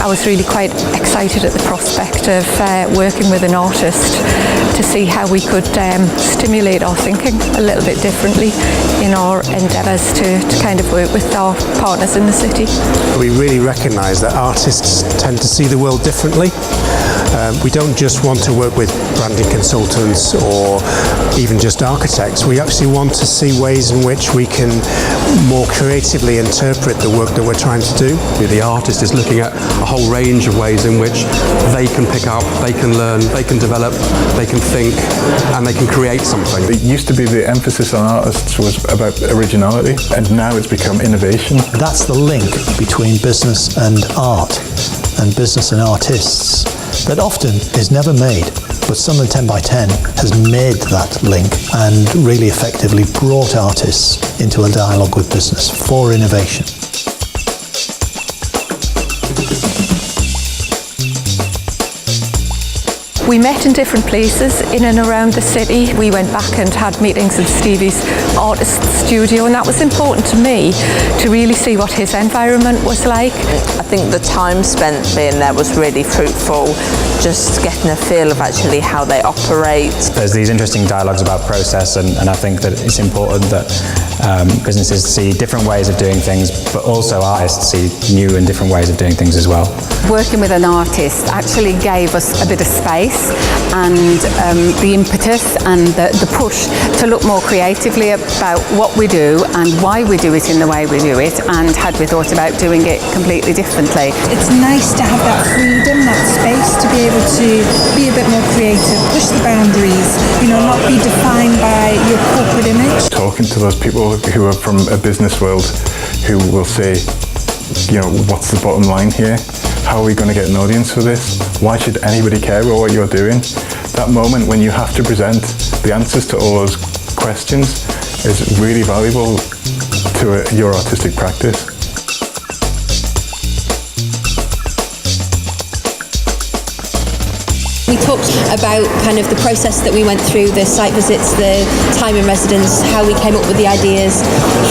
I was really quite excited at the prospect of working with an artist to see how we could stimulate our thinking a little bit differently in our endeavours to kind of work with our partners in the city. We really recognise that artists tend to see the world differently. We don't just want to work with branding consultants or even just architects. We actually want to see ways in which we can more creatively interpret the work that we're trying to do. The artist is looking at a whole range of ways in which they can pick up, they can learn, they can develop, they can think, and they can create something. It used to be the emphasis on artists was about originality, and now it's become innovation. That's the link between business and art, and business and artists, that often is never made. But Sunderland 10 by 10 has made that link and really effectively brought artists into a dialogue with business for innovation. We met in different places in and around the city. We went back and had meetings in Stevie's artist studio, and that was important to me to really see what his environment was like. I think the time spent being there was really fruitful, just getting a feel of actually how they operate. There's these interesting dialogues about process, and I think that it's important that businesses see different ways of doing things, but also artists see new and different ways of doing things as well. Working with an artist actually gave us a bit of space and the impetus and the push to look more creatively about what we do and why we do it in the way we do it, and had we thought about doing it completely differently. It's nice to have that freedom, that space to be able to be a bit more creative, push the boundaries, not be defined by your corporate image. Talking to those people who are from a business world who will say, what's the bottom line here? How are we going to get an audience for this? Why should anybody care about what you're doing? That moment when you have to present the answers to all those questions is really valuable to your artistic practice. We talked about kind of the process that we went through, the site visits, the time in residence, how we came up with the ideas,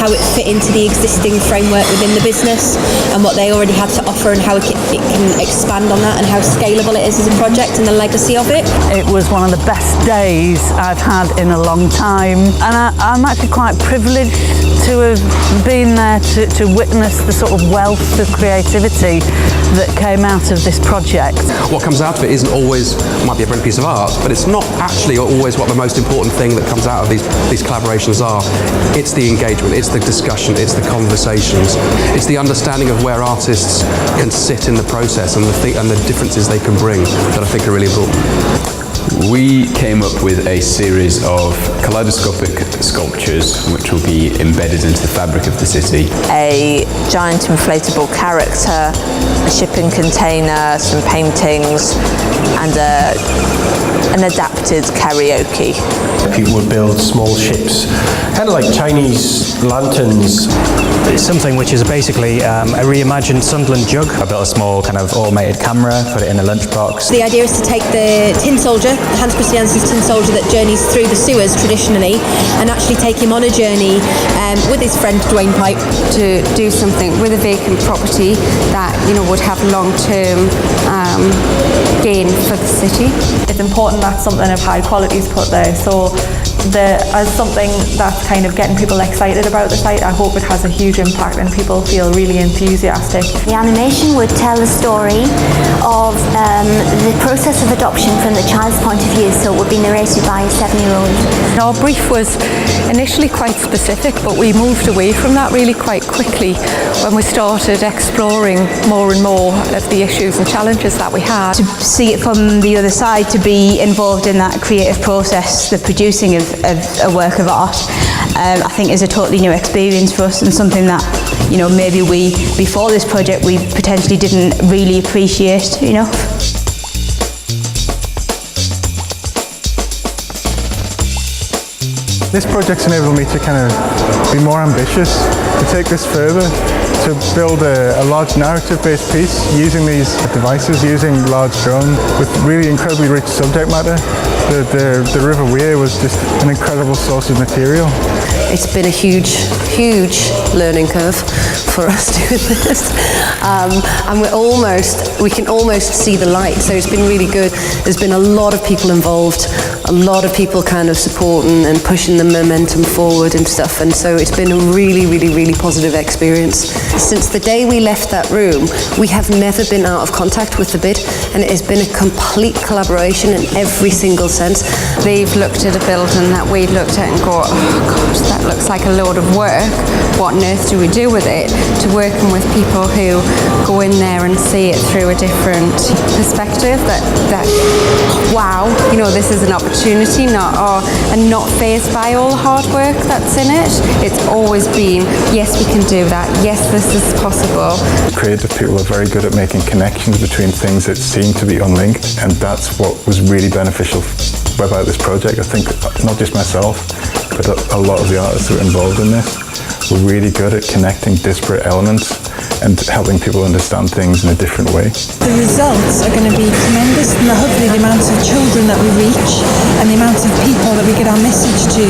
how it fit into the existing framework within the business and what they already had to offer, and how it can expand on that, and how scalable it is as a project and the legacy of it. It was one of the best days I've had in a long time, and I'm actually quite privileged to have been there to witness the sort of wealth of creativity that came out of this project. What comes out of it isn't always, might be a brilliant piece of art, but it's not actually always what the most important thing that comes out of these collaborations are. It's the engagement, it's the discussion, it's the conversations, it's the understanding of where artists can sit in the process and the differences they can bring that I think are really important. We came up with a series of kaleidoscopic sculptures which will be embedded into the fabric of the city. A giant inflatable character, a shipping container, some paintings, and an adapted karaoke. People would build small ships, kind of like Chinese lanterns. It's something which is basically a reimagined Sunderland jug. I built a small kind of automated camera, put it in a lunchbox. The idea is to take the tin soldier, Hans Christiansen's tin soldier that journeys through the sewers traditionally, and actually take him on a journey with his friend Dwayne Pipe. To do something with a vacant property that would have long-term gain for the city. It's important that something of high quality is put there, so as something that's kind of getting people excited about the site, I hope it has a huge impact and people feel really enthusiastic. The animation would tell the story of the process of adoption from the child's point of view, so it would be narrated by a 7-year-old. Our brief was initially quite specific, but we moved away from that really quite quickly when we started exploring more and more of the issues and challenges that we had. To see it from the other side, to be involved in that creative process, the producing of a work of art, I think is a totally new experience for us, and something that maybe before this project we potentially didn't really appreciate enough. This project's enabled me to kind of be more ambitious, to take this further, to build a large narrative-based piece using these devices, using large drones with really incredibly rich subject matter. The River Wear was just an incredible source of material. It's been a huge learning curve for us doing this, and we can almost see the light, so it's been really good. There's been a lot of people involved, a lot of people kind of supporting and pushing the momentum forward and stuff, and so it's been a really positive experience. Since the day we left that room, we have never been out of contact with the bid, and it has been a complete collaboration in every single sense. They've looked at a building that we looked at and go, oh gosh, that looks like a load of work. What on earth do we do with it? To working with people who go in there and see it through a different perspective, that wow, you know, this is an opportunity, and not fazed by all the hard work that's in it. It's always been, yes, we can do that, yes, this is possible. Creative people are very good at making connections between things that seem to be unlinked, and that's what was really beneficial about this project. I think not just myself, but a lot of the artists who are involved in this were really good at connecting disparate elements and helping people understand things in a different way. The results are going to be tremendous, and hopefully the amount of children that we reach and the amount of people that we get our message to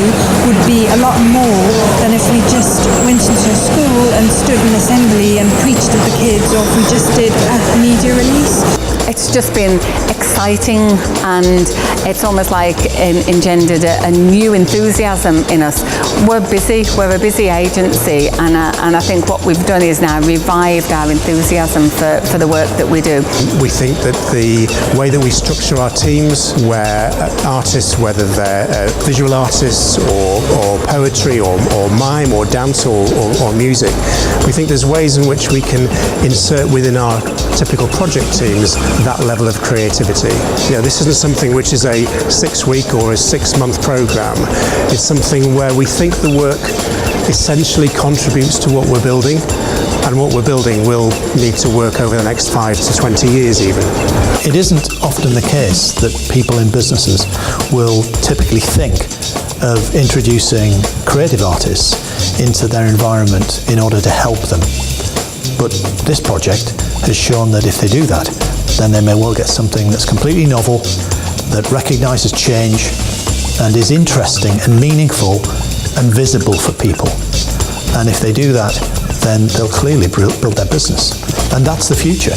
would be a lot more than if we just went into a school and stood in assembly and preached at the kids, or if we just did a media release. It's just been exciting, and it's almost like engendered a new enthusiasm in us. We're a busy agency, and I think what we've done is now revived our enthusiasm for the work that we do. We think that the way that we structure our teams, where artists, whether they're visual artists or poetry or mime or dance or music, we think there's ways in which we can insert within our typical project teams that level of creativity. You know, this isn't something which is a 6-week or a 6-month program. It's something where we think the work essentially contributes to what we're building, and what we're building will need to work over the next 5 to 20 years even. It isn't often the case that people in businesses will typically think of introducing creative artists into their environment in order to help them. But this project has shown that if they do that, then they may well get something that's completely novel, that recognises change and is interesting and meaningful and visible for people. And if they do that, then they'll clearly build their business. And that's the future.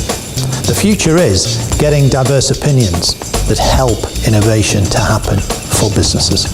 The future is getting diverse opinions that help innovation to happen for businesses.